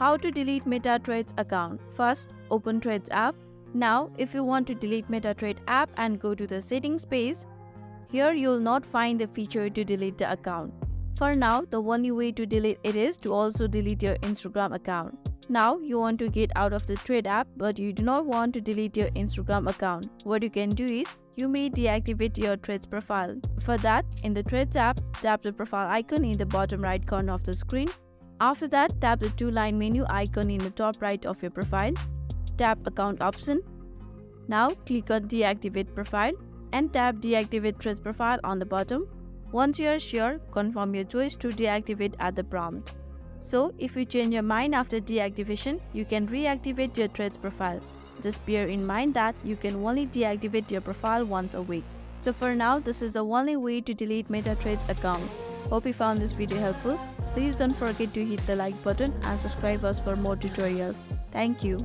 How to delete MetaTrade's account. First, open Trades app. Now, if you want to delete MetaTrade app and go to the settings page, here you will not find the feature to delete the account. For now, the only way to delete it is to also delete your Instagram account. Now, you want to get out of the Trade app, but you do not want to delete your Instagram account. What you can do is, you may deactivate your Trades profile. For that, in the Trades app, tap the profile icon in the bottom right corner of the screen. After that, tap the two-line menu icon in the top right of your profile. Tap Account option. Now, click on Deactivate Profile and tap Deactivate Trades Profile on the bottom. Once you are sure, confirm your choice to deactivate at the prompt. So, if you change your mind after deactivation, you can reactivate your Trades profile. Just bear in mind that you can only deactivate your profile once a week. So for now, this is the only way to delete MetaTrade's account. Hope you found this video helpful. Please don't forget to hit the like button and subscribe us for more tutorials. Thank you.